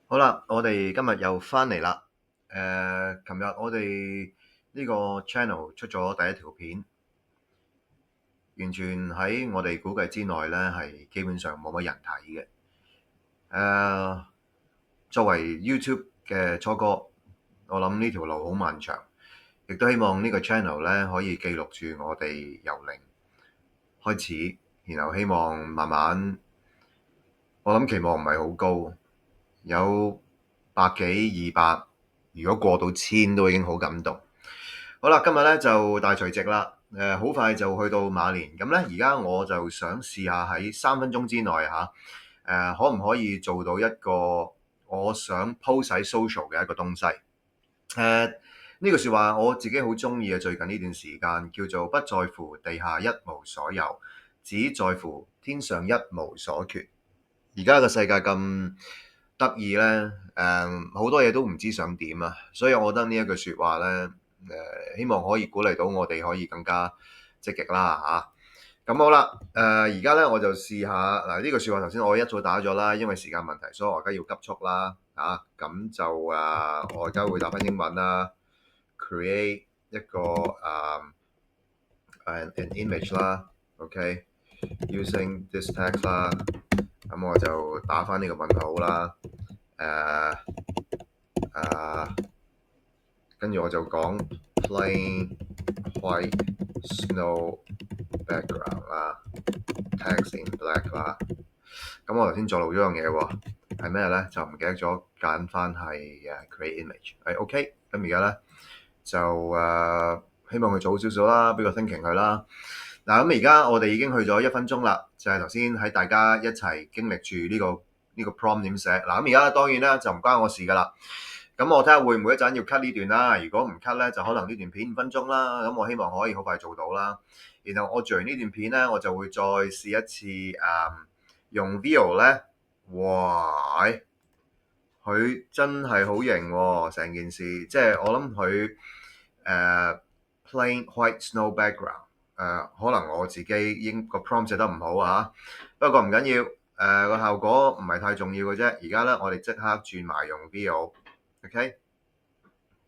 好啦，我哋今日又翻嚟啦。琴日我哋呢個 channel 出咗第一條片，完全喺我哋估計之內咧，係基本上冇乜人睇嘅。作為 YouTube 嘅初哥，我諗呢條路好漫長，亦都希望呢個 channel 咧可以記錄住我哋由零開始，然後希望慢慢，我諗期望唔係好高，有百幾200，如果過到1000都已經好感動。好啦，今日咧就大除夕啦，好快就去到馬年，咁咧而家我就想試下喺3分鐘之內可唔可以做到一個我想 post 喺 social 嘅一個東西。呢句説話我自己好中意嘅，最近呢段時間叫做不在乎地下一無所有，只在乎天上一無所缺。而家個世界咁得意咧，好多嘢都唔知想點啊，所以我覺得呢一句説話咧，希望可以鼓勵到我哋可以更加積極啦嚇。咁好啦，而家咧我就試下嗱，呢句説話頭先我一早打咗啦，因為時間問題，所以我而家要急速啦嚇。咁就我而家會打翻英文啦，create 一個an image 啦，OK，using this text 啦。咁我就打翻呢個問號啦，跟住我就講 plain white snow background 啦，text in black 啦。咁我頭先做漏咗樣嘢喎，係咩咧？就唔記得咗揀翻係create image，係 OK。咁而家咧就希望佢早少少啦，俾個 thinking 佢啦。嗱，咁而家我哋已經去咗1分鐘啦，就係頭先喺大家一齊經歷住呢個 prompt 點寫。嗱，咁而家當然咧就唔關我事噶啦。咁我睇下會唔會一陣要 cut 呢段啦。如果唔 cut 咧，就可能呢段片5分鐘啦。咁我希望可以好快做到啦。然後我做完呢段片咧，我就會再試一次用 Veo 咧，哇！佢真係好型喎，成件事即係我諗佢plain white snow background。可能我自己個 prompt 寫得唔好啊，不過唔緊要，個效果唔係太重要嘅啫。而家咧，我哋即刻轉埋用 Veo，OK？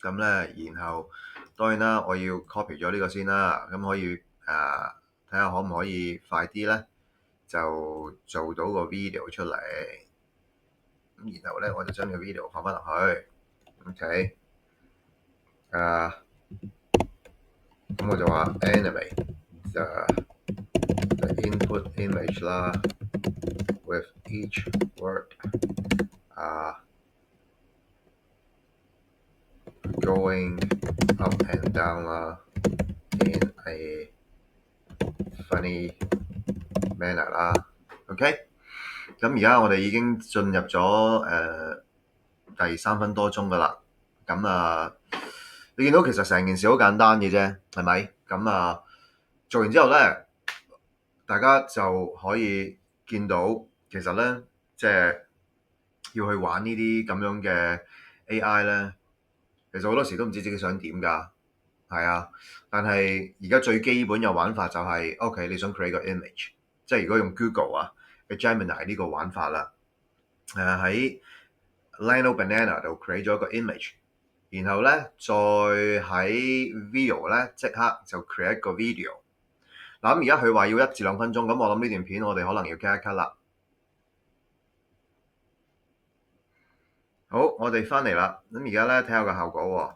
咁咧，然後當然啦，我要 copy 咗呢個先啦，咁可以睇下可唔可以快啲咧，就做到個 video 出嚟。咁然後咧，我就將個 video 放翻落去，OK？咁我就話 animate the input image 啦，with each word going up and down 啦，in a funny manner 啦，OK？咁而家我哋已經進入咗第3分多鐘噶啦，咁你見到其實成件事好簡單嘅啫，係咪？咁做完之後咧，大家就可以見到其實咧，即係要去玩呢啲咁樣嘅 AI 咧，其實好多時都唔知自己想點㗎，係啊。但係而家最基本嘅玩法就係，OK，你想 create 個 image，即係如果用 Google 嘅 Gemini 呢個玩法啦，喺Lino Banana 度 create 咗一個 image，然後咧再喺 Veo 咧即刻就 create 個 video。嗱，咁而家佢話要1至2分鐘，咁我諗呢段片我哋可能要 cut 一 cut 啦。好，我哋翻嚟啦，咁而家咧睇下個效果喎。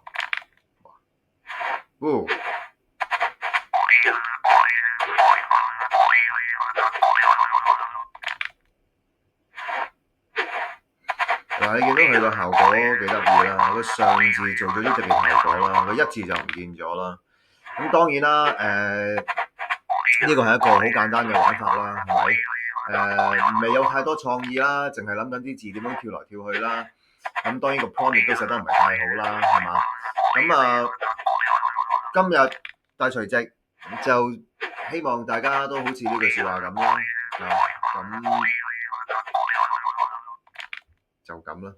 嗱，你見到佢個效果幾得意啦，個上字做咗啲特別效果啦，個1字就唔見咗啦。咁當然啦，呢個係一個好簡單嘅玩法啦，係咪？未有太多創意啦，淨係諗緊啲字點樣跳來跳去啦。咁當然個 prompt 亦都寫得唔係太好啦，係嘛？咁今日大除夕就希望大家都好似呢句説話咁啦，咁就咁啦。